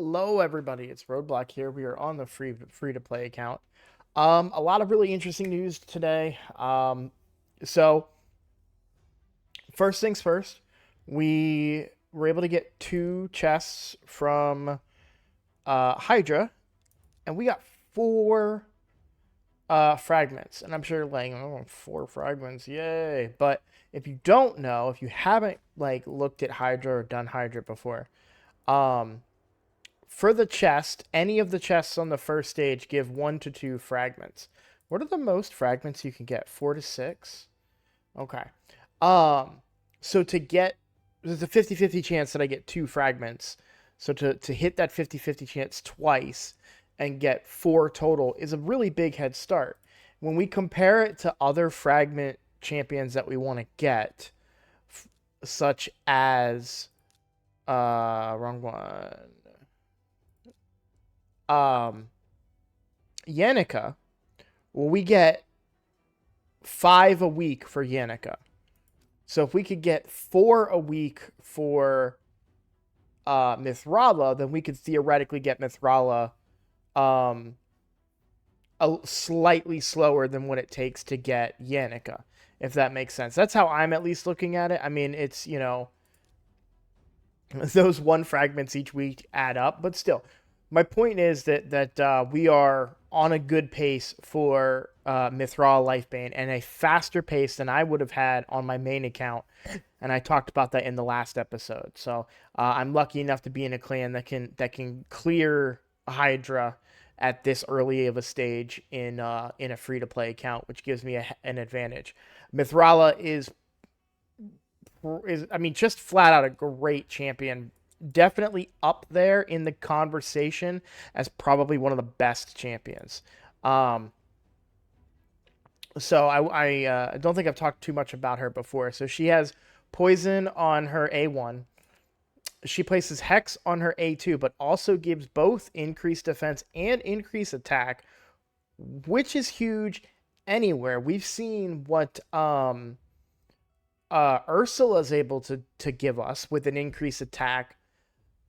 Hello, everybody. It's Roadblock here. We are on the free to play account. A lot of really interesting news today. So first things first, we were able to get 2 chests from Hydra, and we got 4 fragments. And I'm sure like, oh, 4 fragments, yay! But if you don't know, if you haven't looked at Hydra or done Hydra before, um, for the chest, any of the chests on the first stage give 1 to 2 fragments. What are the most fragments you can get? 4 to 6? Okay. Um, so to get, there's a 50-50 chance that I get 2 fragments. So to hit that 50-50 chance twice and get 4 total is a really big head start. When we compare it to other fragment champions that we want to get, such as, wrong one. um Yannicka, well, we get 5 a week for Yannicka. So if we could get 4 a week for Mithrala, then we could theoretically get Mithrala um slightly slower than what it takes to get Yannicka, if that makes sense. That's how I'm at least looking at it. I mean, it's, those 1 fragments each week add up, but still, my point is that we are on a good pace for Mithrala Lifebane, and a faster pace than I would have had on my main account, and I talked about that in the last episode. So I'm lucky enough to be in a clan that can clear Hydra at this early of a stage in a free to play account, which gives me an advantage. Mithrala is, I mean, just flat out a great champion. Definitely up there in the conversation as probably one of the best champions. Um, so I don't think I've talked too much about her before. So she has poison on her A1. She places Hex on her A2, but also gives both increased defense and increased attack, which is huge anywhere. We've seen what Ursula is able to give us with an increased attack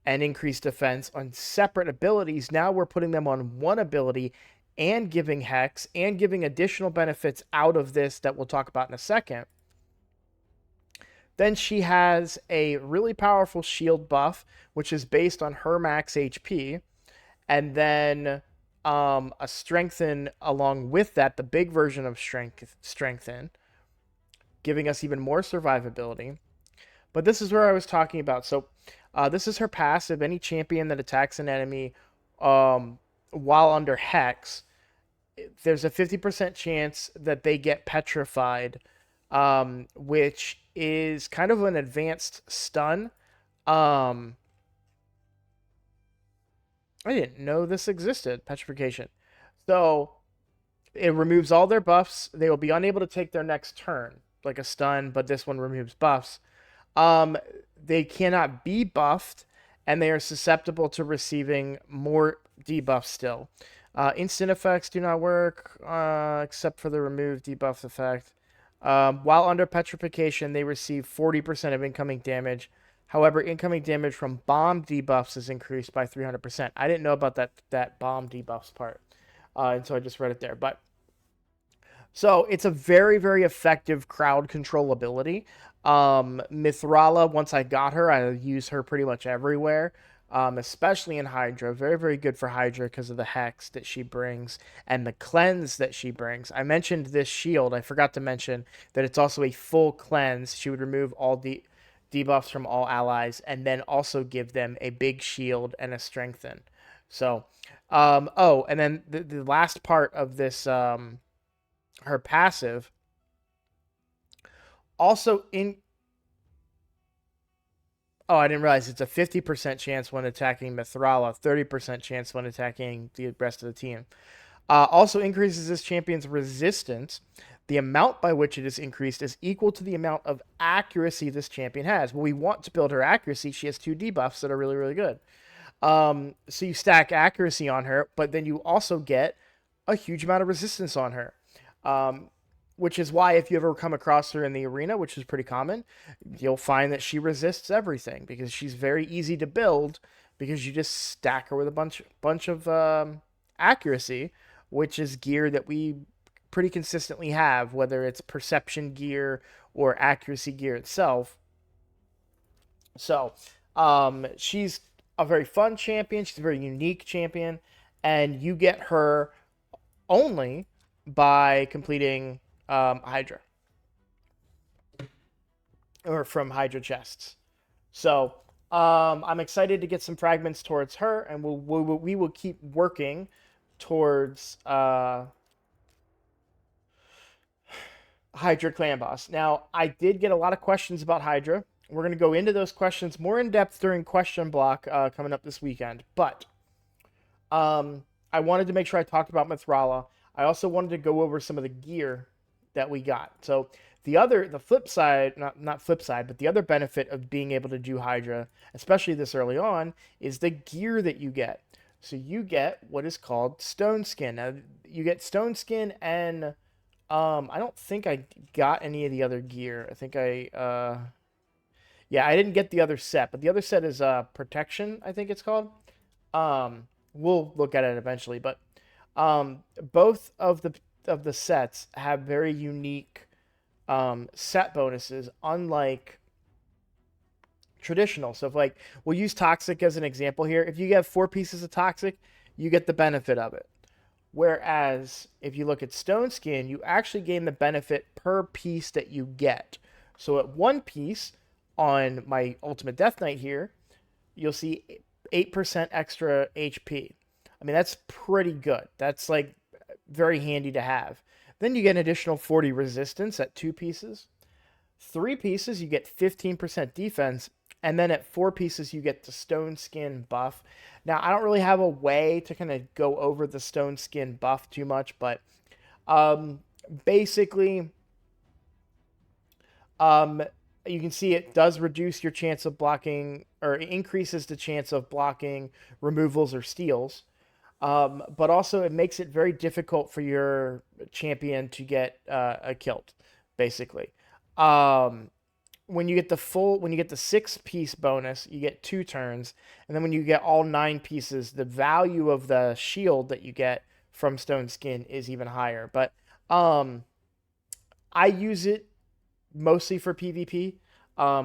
and increased defense on separate abilities. Now we're putting them on one ability and giving Hex and giving additional benefits out of this that we'll talk about in a second. Then she has a really powerful shield buff, which is based on her max HP. And then a strengthen along with that, the big version of strengthen, giving us even more survivability. But this is where I was talking about. So this is her passive. Any champion that attacks an enemy while under Hex, there's a 50% chance that they get petrified, which is kind of an advanced stun. I didn't know this existed, petrification. So it removes all their buffs. They will be unable to take their next turn, like a stun, but this one removes buffs. They cannot be buffed, and they are susceptible to receiving more debuffs still. Instant effects do not work, except for the remove debuff effect. While under petrification, they receive 40% of incoming damage. However, incoming damage from bomb debuffs is increased by 300%. I didn't know about that bomb debuffs part, and so I just read it there. But so it's a very, very effective crowd control ability. Mithrala, once I got her, I use her pretty much everywhere, especially in Hydra. Very, very good for Hydra because of the Hex that she brings and the cleanse that she brings. I mentioned this shield. I forgot to mention that it's also a full cleanse. She would remove all the debuffs from all allies and then also give them a big shield and a strengthen. So, oh, and then the last part of this, her passive also in. Oh, I didn't realize it's a 50% chance when attacking Mithrala, 30% chance when attacking the rest of the team. Also increases this champion's resistance. The amount by which it is increased is equal to the amount of accuracy this champion has. Well, we want to build her accuracy. She has 2 debuffs that are really, really good. So you stack accuracy on her, but then you also get a huge amount of resistance on her. which is why if you ever come across her in the arena, which is pretty common, you'll find that she resists everything because she's very easy to build because you just stack her with a bunch of accuracy, which is gear that we pretty consistently have, whether it's perception gear or accuracy gear itself. So, she's a very fun champion. She's a very unique champion, and you get her only by completing Hydra or from Hydra chests. So, I'm excited to get some fragments towards her, and we will keep working towards Hydra clan boss. Now, I did get a lot of questions about Hydra. We're going to go into those questions more in depth during question block coming up this weekend. But I wanted to make sure I talked about Mithrala. I also wanted to go over some of the gear that we got. So the flip side, not flip side, but the other benefit of being able to do Hydra, especially this early on, is the gear that you get. So you get what is called Stoneskin. Now you get Stoneskin and I don't think I got any of the other gear. I think yeah, I didn't get the other set, but the other set is Protection, I think it's called. We'll look at it eventually, but both of the sets have very unique set bonuses, unlike traditional. So if like we'll use Toxic as an example here. If you get 4 pieces of Toxic, you get the benefit of it. Whereas if you look at Stoneskin, you actually gain the benefit per piece that you get. So at 1 piece on my Ultimate Death Knight here, you'll see 8% extra HP. I mean, that's pretty good. That's like very handy to have. Then you get an additional 40 resistance at 2 pieces. 3 pieces, you get 15% defense. And then at 4 pieces, you get the Stoneskin buff. Now, I don't really have a way to kind of go over the Stoneskin buff too much, but basically, you can see it does reduce your chance of blocking, or increases the chance of blocking removals or steals. But also it makes it very difficult for your champion to get killed, basically. When you get the 6-piece bonus, you get 2 turns, and then when you get all 9 pieces, the value of the shield that you get from Stoneskin is even higher. But I use it mostly for PvP.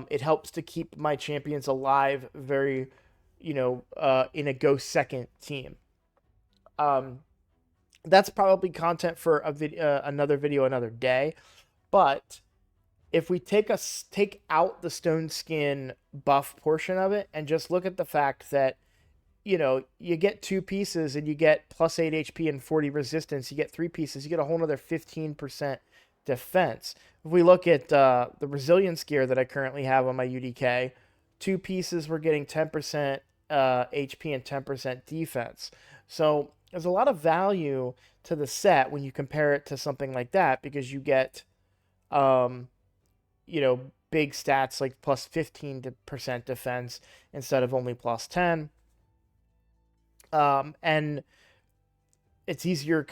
It helps to keep my champions alive very, in a go second team. That's probably content for another video another day. But if we take out the Stoneskin buff portion of it and just look at the fact that, you get 2 pieces and you get plus 8 HP and 40 resistance, you get 3 pieces, you get a whole nother 15% defense. If we look at the resilience gear that I currently have on my UDK, 2 pieces we're getting 10% HP and 10% defense. So there's a lot of value to the set when you compare it to something like that, because you get big stats like plus 15% defense instead of only plus 10. And it's easier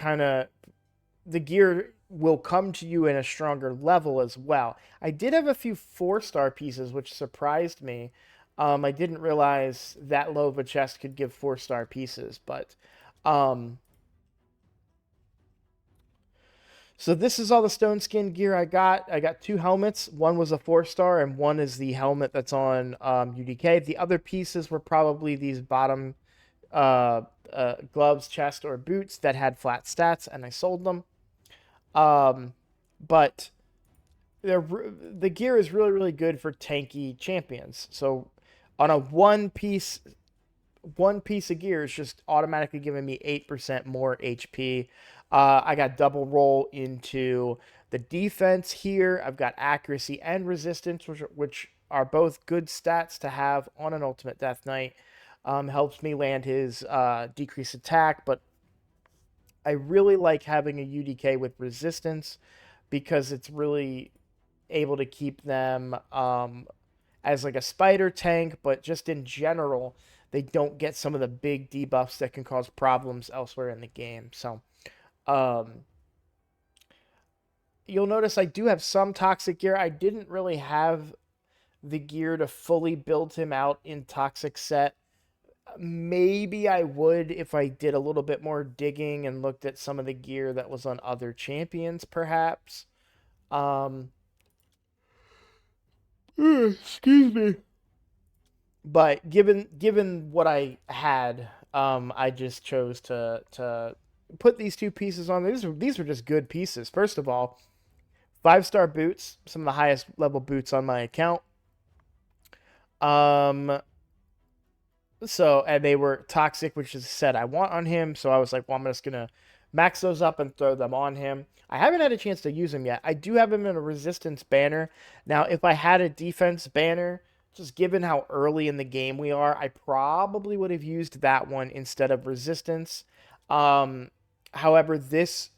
the gear will come to you in a stronger level as well. I did have a few 4-star pieces, which surprised me. I didn't realize that low of a chest could give 4-star pieces, but so this is all the Stoneskin gear I got. I got 2 helmets. One was a 4-star, and one is the helmet that's on UDK. The other pieces were probably these bottom gloves, chest, or boots that had flat stats, and I sold them. But the gear is really, really good for tanky champions. So on a one piece of gear is just automatically giving me 8% more HP. I got double roll into the defense here. I've got accuracy and resistance, which are both good stats to have on an Ultimate Death Knight. Helps me land his decreased attack, but I really like having a UDK with resistance because it's really able to keep them as like a spider tank, but just in general, they don't get some of the big debuffs that can cause problems elsewhere in the game. So, you'll notice I do have some toxic gear. I didn't really have the gear to fully build him out in toxic set. Maybe I would if I did a little bit more digging and looked at some of the gear that was on other champions, perhaps. Um, excuse me. But given what I had, I just chose to put these two pieces on. These are just good pieces. First of all, 5-star boots, some of the highest level boots on my account. Um, So, and they were toxic, which is a set I want on him. So I was like, well, I'm just gonna max those up and throw them on him. I haven't had a chance to use him yet. I do have him in a resistance banner. Now, if I had a defense banner, just given how early in the game we are, I probably would have used that one instead of resistance. Um, However, this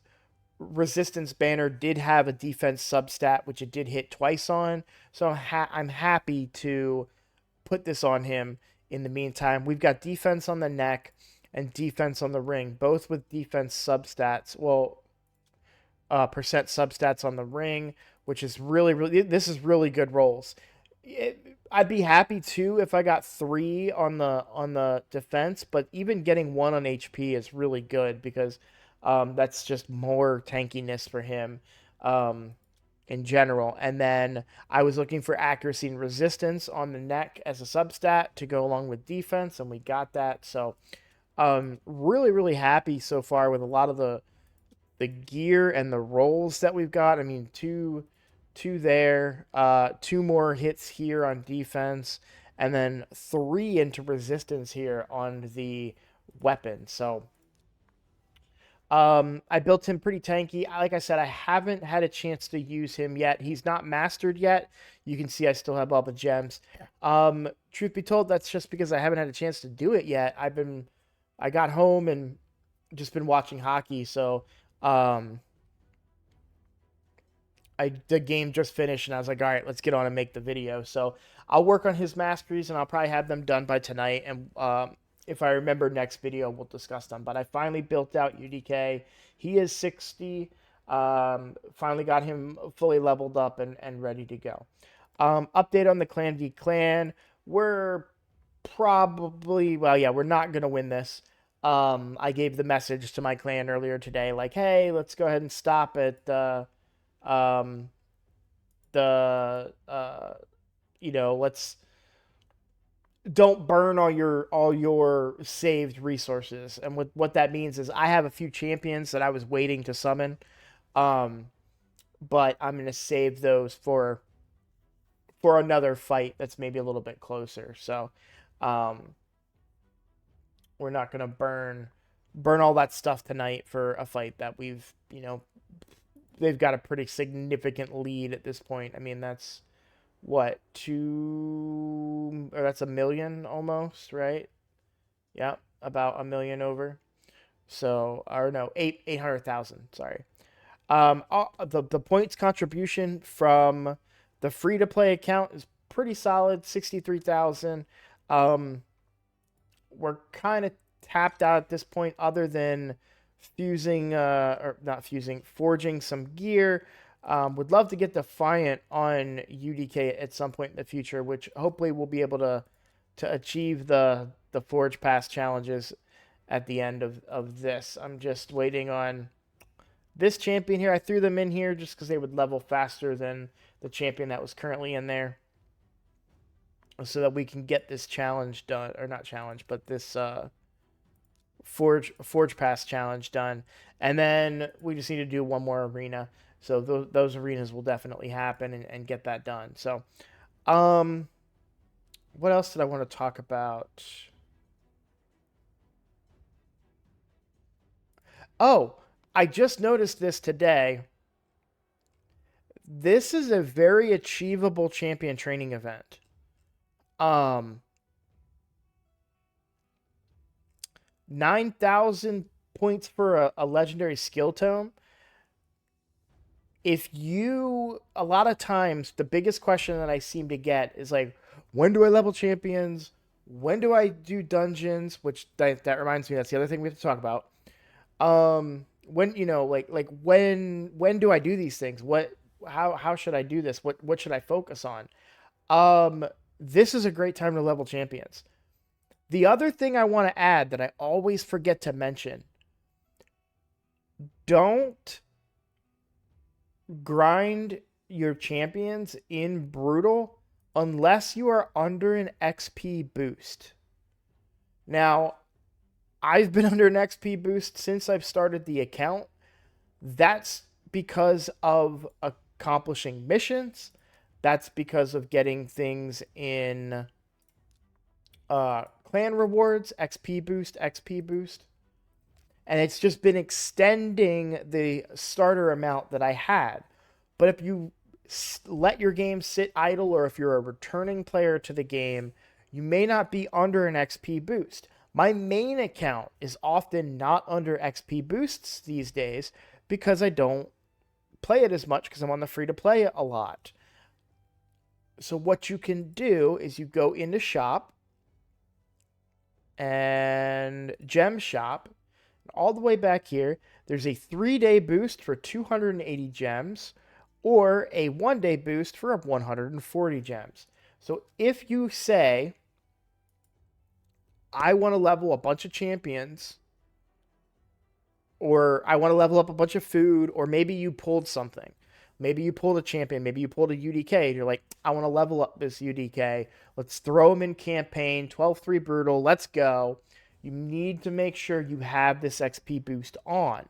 resistance banner did have a defense substat, which it did hit twice on. So I'm happy to put this on him in the meantime. We've got defense on the neck and defense on the ring, both with defense substats. Well, percent substats on the ring, which is really, this is really good rolls. I'd be happy too if I got 3 on the defense, but even getting 1 on HP is really good because that's just more tankiness for him. In general. And then I was looking for accuracy and resistance on the neck as a substat to go along with defense, and we got that. So really, really happy so far with a lot of the gear and the rolls that we've got. I mean, two there, 2 more hits here on defense, and then 3 into resistance here on the weapon. So I built him pretty tanky. Like I said, I haven't had a chance to use him yet. He's not mastered yet. You can see I still have all the gems. Truth be told, that's just because I haven't had a chance to do it yet. I got home and just been watching hockey, so um, the game just finished, and I was like, all right, let's get on and make the video. So I'll work on his masteries, and I'll probably have them done by tonight. And if I remember next video, we'll discuss them. But I finally built out UDK. He is 60. Finally got him fully leveled up and ready to go. Update on the Clan v Clan. We're probably, well, yeah, we're not going to win this. I gave the message to my clan earlier today, like, hey, let's go ahead and stop at um, the let's don't burn all your saved resources. And what that means is I have a few champions that I was waiting to summon, um, but I'm gonna save those for another fight that's maybe a little bit closer. So um, we're not gonna burn all that stuff tonight for a fight that they've got a pretty significant lead at this point. I mean, that's what, two, or that's a million almost, right? Yeah, about a million over. So, or no, 800,000. Sorry. The points contribution from the free to play account is pretty solid, 63,000. Um, we're kind of tapped out at this point, other than fusing, or not fusing, forging some gear. Would love to get Defiant on UDK at some point in the future, which hopefully we'll be able to achieve the Forge Pass challenges at the end of this. I'm just waiting on this champion here. I threw them in here just because they would level faster than the champion that was currently in there, so that we can get this challenge done, or not challenge, but this Forge Pass challenge done. And then we just need to do one more arena. So those arenas will definitely happen and get that done. So, what else did I want to talk about? Oh, I just noticed this today. This is a very achievable champion training event. Um, 9,000 points for a legendary skill tome. A lot of times, the biggest question that I seem to get is like, when do I level champions? When do I do dungeons? Which that reminds me, that's the other thing we have to talk about. when when do I do these things? How should I do this? What should I focus on? Um, this is a great time to level champions. The other thing I want to add that I always forget to mention, don't grind your champions in brutal unless you are under an XP boost. Now, I've been under an XP boost since I've started the account. That's because of accomplishing missions. That's because of getting things in clan rewards, XP boost. And it's just been extending the starter amount that I had. But if you let your game sit idle, or if you're a returning player to the game, you may not be under an XP boost. My main account is often not under XP boosts these days because I don't play it as much because I'm on the free to play a lot. So what you can do is you go into shop and gem shop. All the way back here, there's a 3-day boost for 280 gems or a 1-day boost for 140 gems. So if you say, I want to level a bunch of champions, or I want to level up a bunch of food, or maybe you pulled something. Maybe you pulled a champion, maybe you pulled a UDK, and you're like, I want to level up this UDK. Let's throw him in campaign, 12-3 brutal, let's go. You need to make sure you have this XP boost on.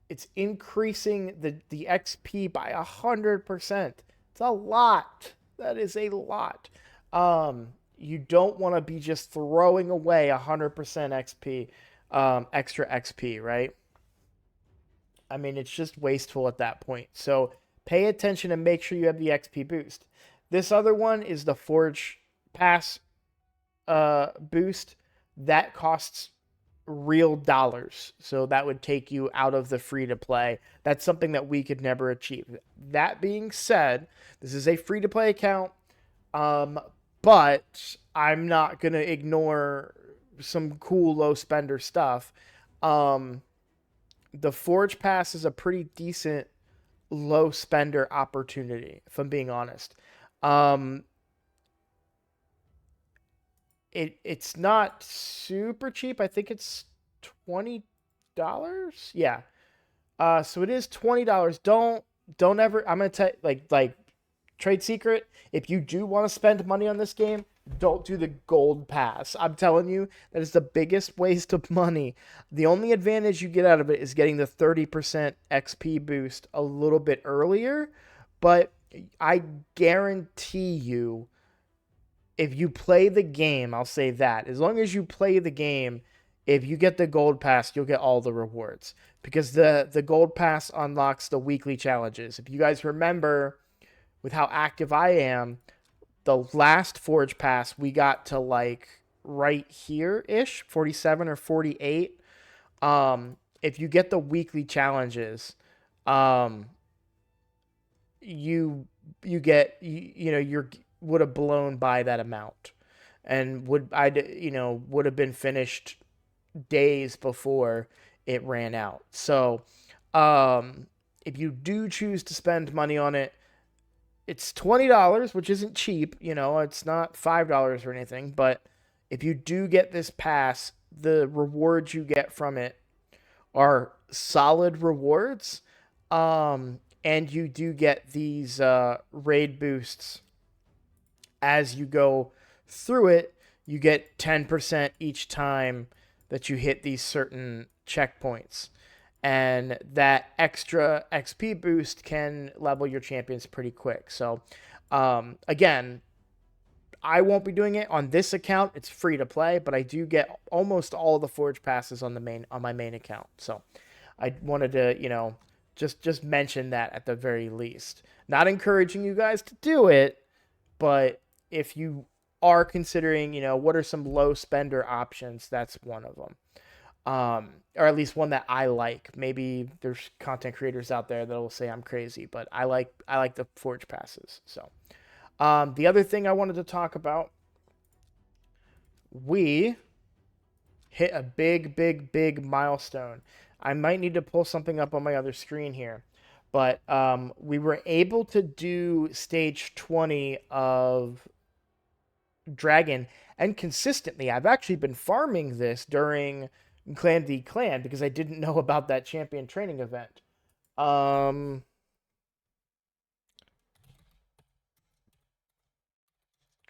It's increasing the XP by 100%. It's a lot. That is a lot. You don't want to be just throwing away 100% XP, extra XP, right? I mean, it's just wasteful at that point. So pay attention and make sure you have the XP boost. This other one is the Forge Pass boost. That costs real dollars. So that would take you out of the free to play. That's something that we could never achieve. That being said, this is a free to play account. But I'm not going to ignore some cool low spender stuff. The Forge Pass is a pretty decent low spender opportunity, if I'm being honest. It's not super cheap. I think it's $20. Yeah. So it is $20. Don't ever. I'm gonna tell like trade secret. If you do want to spend money on this game, don't do the gold pass. I'm telling you, that is the biggest waste of money. The only advantage you get out of it is getting the 30% XP boost a little bit earlier. But I guarantee you, if you play the game, I'll say that. As long as you play the game, if you get the gold pass, you'll get all the rewards. Because the gold pass unlocks the weekly challenges. If you guys remember with how active I am, the last Forge Pass, we got to like right here-ish, 47 or 48. If you get the weekly challenges, you get you're would have blown by that amount, and would have been finished days before it ran out. So, if you do choose to spend money on it, it's $20, which isn't cheap. It's not $5 or anything. But if you do get this pass, the rewards you get from it are solid rewards. And you do get these raid boosts as you go through it. You get 10% each time that you hit these certain checkpoints. And that extra XP boost can level your champions pretty quick. So, again, I won't be doing it on this account. It's free to play, but I do get almost all the Forge passes on my main account. So, I wanted to, just mention that at the very least. Not encouraging you guys to do it, but if you are considering, what are some low spender options, that's one of them. Or at least one that I like. Maybe there's content creators out there that will say I'm crazy, but I like the Forge passes. So, the other thing I wanted to talk about, we hit a big, big, big milestone. I might need to pull something up on my other screen here, but we were able to do stage 20 of Dragon, and consistently. I've actually been farming this during Clan v Clan because I didn't know about that champion training event. Um,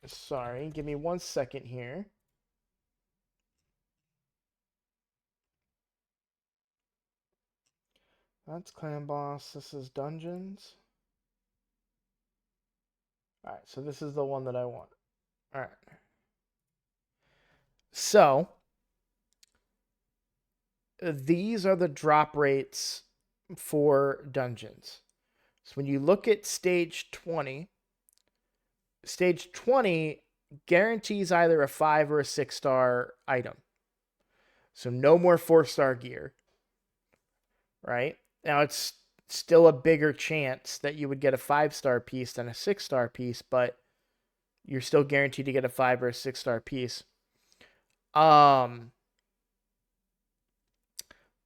Sorry, give me 1 second here. That's clan boss. This is dungeons. All right, so this is the one that I want. All right. So these are the drop rates for dungeons. So when you look at stage 20 guarantees either a 5 or a 6-star item. So no more 4-star gear, right? Now it's still a bigger chance that you would get a 5-star piece than a 6-star piece, but you're still guaranteed to get a 5 or a 6-star piece.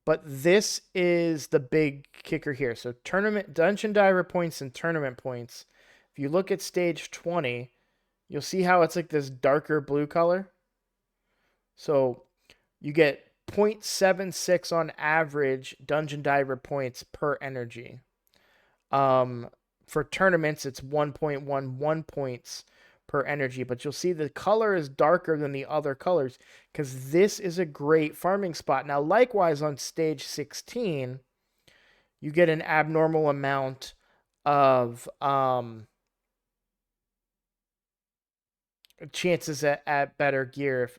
But this is the big kicker here. So tournament dungeon diver points and tournament points. If you look at stage 20, you'll see how it's like this darker blue color. So you get 0.76 on average dungeon diver points per energy. For tournaments, it's 1.11 points per energy, but you'll see the color is darker than the other colors because this is a great farming spot. Now, likewise, on stage 16, you get an abnormal amount of chances at better gear.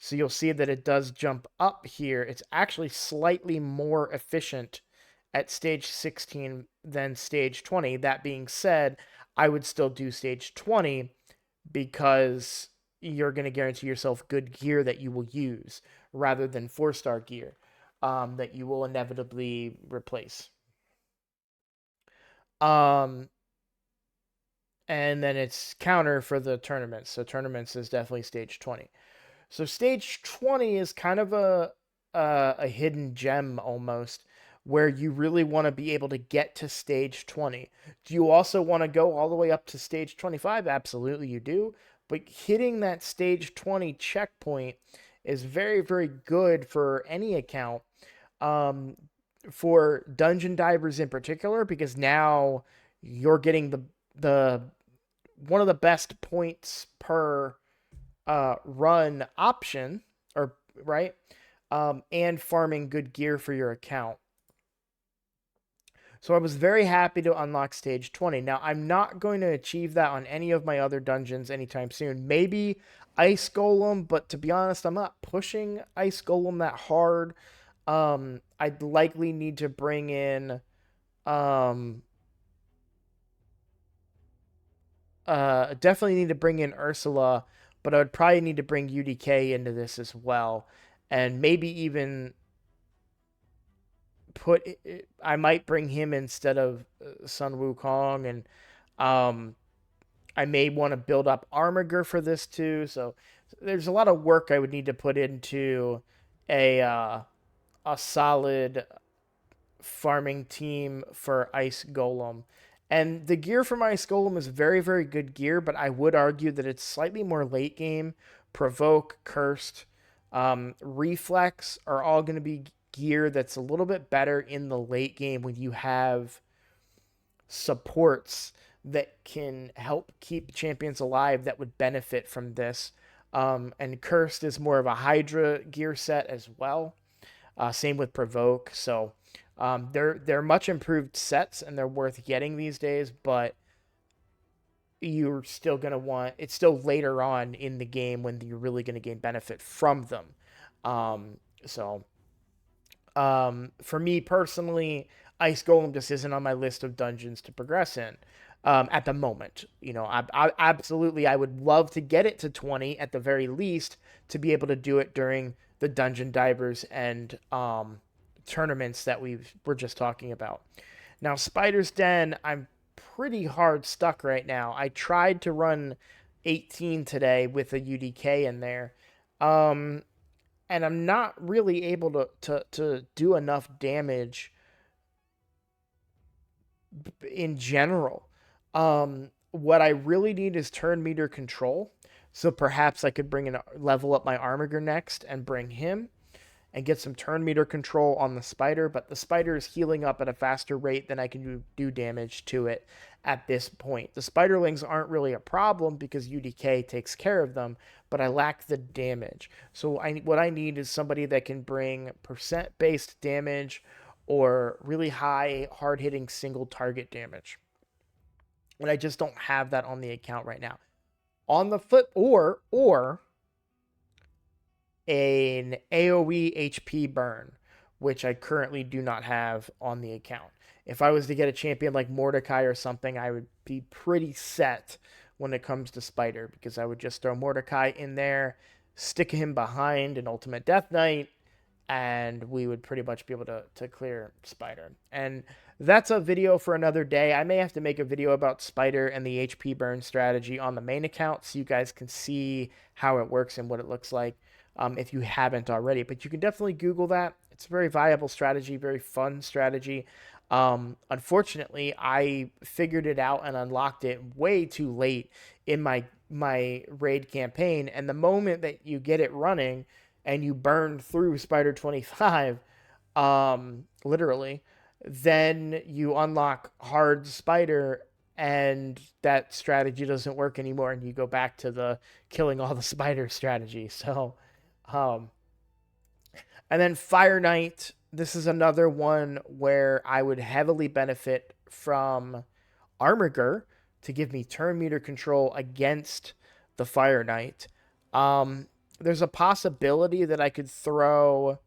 So you'll see that it does jump up here. It's actually slightly more efficient at stage 16 than stage 20. That being said, I would still do stage 20 because you're going to guarantee yourself good gear that you will use rather than 4-star gear that you will inevitably replace. And then it's counter for the tournaments. So tournaments is definitely stage 20. So stage 20 is kind of a hidden gem almost, where you really want to be able to get to stage 20. Do you also want to go all the way up to stage 25? Absolutely you do. But hitting that stage 20 checkpoint is very, very good for any account. For dungeon divers in particular, because now you're getting the one of the best points per run option, or right, and farming good gear for your account. So I was very happy to unlock stage 20. Now, I'm not going to achieve that on any of my other dungeons anytime soon. Maybe Ice Golem, but to be honest, I'm not pushing Ice Golem that hard. I'd likely need to bring in definitely need to bring in Ursula, but I would probably need to bring UDK into this as well, and maybe even I might bring him instead of Sun Wukong, and I may want to build up Armiger for this too. So there's a lot of work I would need to put into a solid farming team for Ice Golem. And the gear from Ice Golem is very, very good gear, but I would argue that it's slightly more late game. Provoke, Cursed, Reflex are all going to be gear that's a little bit better in the late game when you have supports that can help keep champions alive that would benefit from this. And Cursed is more of a Hydra gear set as well. Same with Provoke. So they're much improved sets and they're worth getting these days, but you're still gonna want it's still later on in the game when you're really gonna gain benefit from them. So for me personally, Ice Golem just isn't on my list of dungeons to progress in at the moment. You know, I absolutely I would love to get it to 20 at the very least to be able to do it during the dungeon divers and tournaments that we're just talking about. Now, Spider's Den, I'm pretty hard stuck right now. I tried to run 18 today with a UDK in there. and I'm not really able to do enough damage in general. What I really need is turn meter control. So perhaps I could bring in level up my Armiger next and bring him and get some turn meter control on the spider, but the spider is healing up at a faster rate than I can do damage to it at this point. The spiderlings aren't really a problem because UDK takes care of them, but I lack the damage. So what I need is somebody that can bring percent-based damage or really high, hard-hitting single target damage. And I just don't have that on the account right now. On the flip, or an AoE HP burn, which I currently do not have on the account. If I was to get a champion like Mordecai or something, I would be pretty set when it comes to Spider, because I would just throw Mordecai in there, stick him behind an Ultimate Death Knight, and we would pretty much be able to clear Spider. And that's a video for another day. I may have to make a video about Spider and the HP burn strategy on the main account so you guys can see how it works and what it looks like. If you haven't already. But you can definitely Google that. It's a very viable strategy, very fun strategy. Unfortunately, I figured it out and unlocked it way too late in my raid campaign. And the moment that you get it running and you burn through Spider 25, literally, then you unlock hard Spider and that strategy doesn't work anymore and you go back to the killing all the spider strategy. So um, and then Fire Knight, this is another one where I would heavily benefit from Armiger to give me turn meter control against the Fire Knight. There's a possibility that I could throw.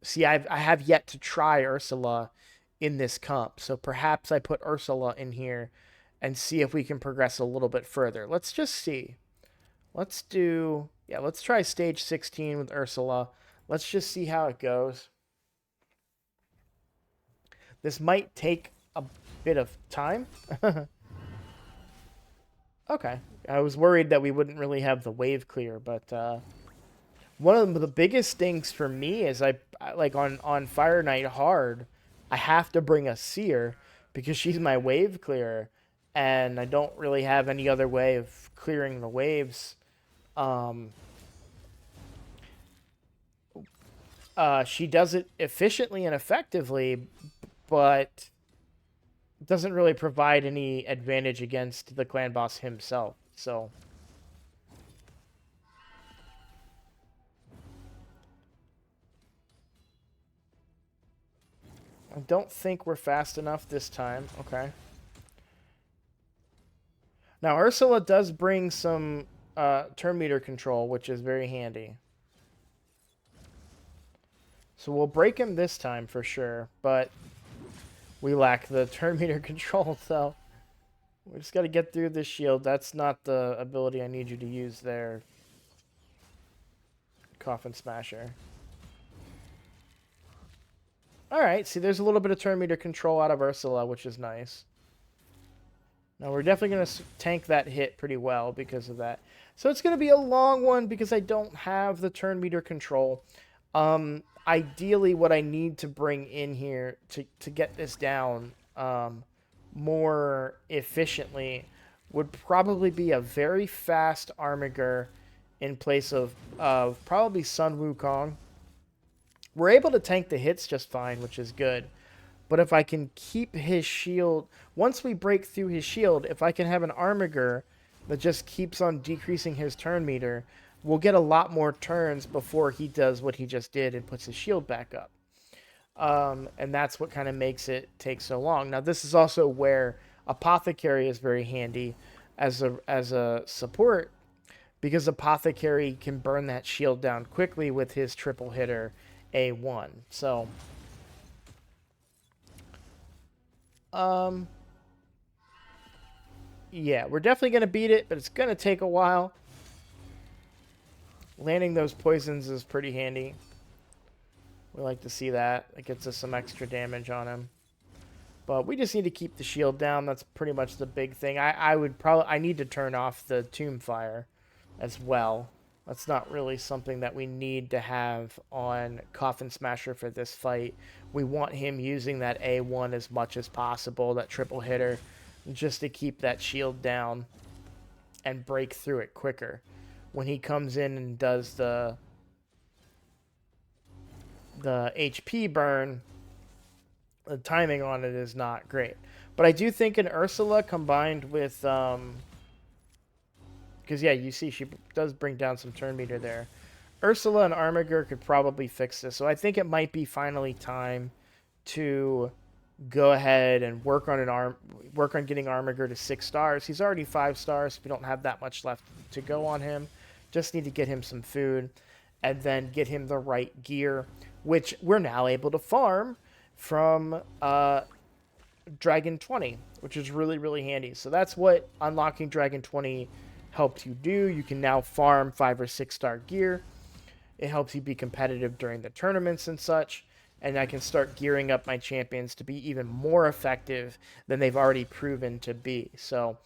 See, I have yet to try Ursula in this comp, so perhaps I put Ursula in here and see if we can progress a little bit further. Let's just see. Let's try stage 16 with Ursula. Let's just see how it goes. This might take a bit of time. Okay. I was worried that we wouldn't really have the wave clear, but one of the biggest things for me is I like on Fire Knight hard, I have to bring a seer because she's my wave clearer, and I don't really have any other way of clearing the waves. She does it efficiently and effectively, but doesn't really provide any advantage against the clan boss himself. So I don't think we're fast enough this time. Okay. Now Ursula does bring some turn meter control, which is very handy. So we'll break him this time for sure, but we lack the turn meter control, so we just got to get through this shield. That's not the ability I need you to use there, Coffin Smasher. Alright, see, there's a little bit of turn meter control out of Ursula, which is nice. Now, we're definitely going to tank that hit pretty well because of that. So it's going to be a long one because I don't have the turn meter control. Ideally, what I need to bring in here to get this down more efficiently would probably be a very fast Armiger in place of probably Sun Wukong. We're able to tank the hits just fine, which is good. But if I can keep his shield, once we break through his shield, if I can have an Armiger that just keeps on decreasing his turn meter, we'll get a lot more turns before he does what he just did and puts his shield back up. And that's what kind of makes it take so long. Now, this is also where Apothecary is very handy as a support, because Apothecary can burn that shield down quickly with his triple hitter A1. So yeah, we're definitely going to beat it, but it's going to take a while. Landing those poisons is pretty handy. We like to see that. It gets us some extra damage on him. But we just need to keep the shield down. That's pretty much the big thing. I need to turn off the Tomb Fire as well. That's not really something that we need to have on Coffin Smasher for this fight. We want him using that A1 as much as possible, that triple hitter, just to keep that shield down and break through it quicker. When he comes in and does the HP burn, the timing on it is not great. But I do think an Ursula combined with because yeah, you see she does bring down some turn meter there. Ursula and Armiger could probably fix this. So I think it might be finally time to go ahead and work on getting Armiger to 6 stars. He's already 5 stars. We don't have that much left to go on him. Just need to get him some food and then get him the right gear, which we're now able to farm from Dragon 20, which is really, really handy. So that's what unlocking Dragon 20 helps you do. You can now farm 5 or 6 star gear. It helps you be competitive during the tournaments and such. And I can start gearing up my champions to be even more effective than they've already proven to be. So,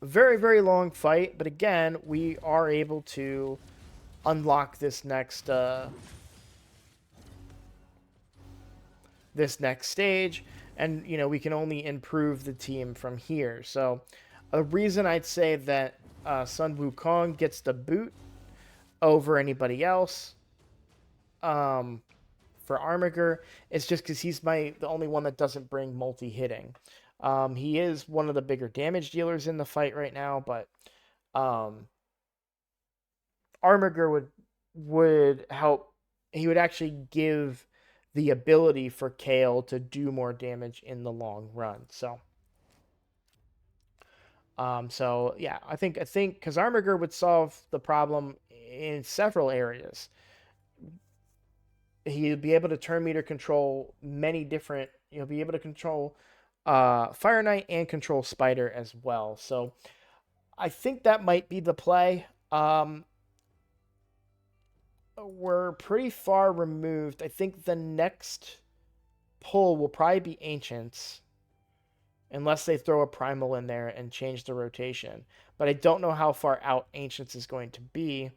very, very long fight. But again, we are able to unlock this next stage. And, you know, we can only improve the team from here. So, a reason I'd say that Sun Wukong gets the boot over anybody else for Armiger is just because he's the only one that doesn't bring multi-hitting. He is one of the bigger damage dealers in the fight right now, but Armiger would help. He would actually give the ability for Kale to do more damage in the long run. So yeah, I think because Armiger would solve the problem in several areas. He'd be able to turn meter control many different. He'll be able to control Fire Knight and control Spider as well. So I think that might be the play. We're pretty far removed. I think the next pull will probably be Ancients, unless they throw a Primal in there and change the rotation. But I don't know how far out Ancients is going to be.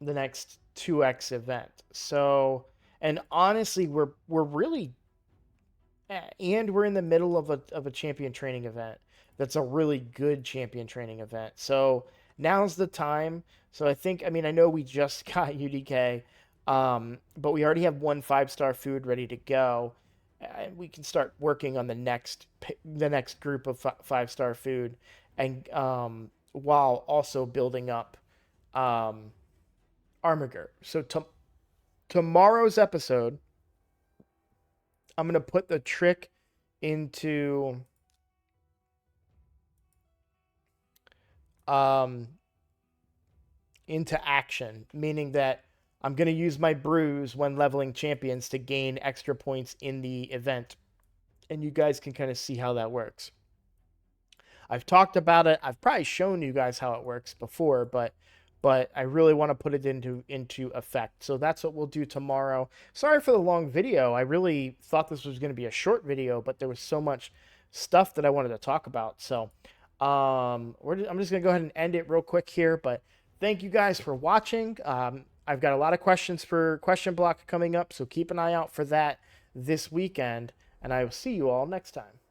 The next 2x event. So, and honestly, we're really, and we're in the middle of a champion training event. That's a really good champion training event. So now's the time. So I know we just got UDK, but we already have 1 5-star food ready to go. And we can start working on the next group of 5-star food, and while also building up Armiger. So tomorrow's episode, I'm going to put the trick into action, meaning that I'm going to use my brews when leveling champions to gain extra points in the event. And you guys can kind of see how that works. I've talked about it. I've probably shown you guys how it works before, but I really want to put it into effect. So that's what we'll do tomorrow. Sorry for the long video. I really thought this was going to be a short video, but there was so much stuff that I wanted to talk about. So I'm just going to go ahead and end it real quick here. But thank you guys for watching. I've got a lot of questions for Question Block coming up, so keep an eye out for that this weekend, and I will see you all next time.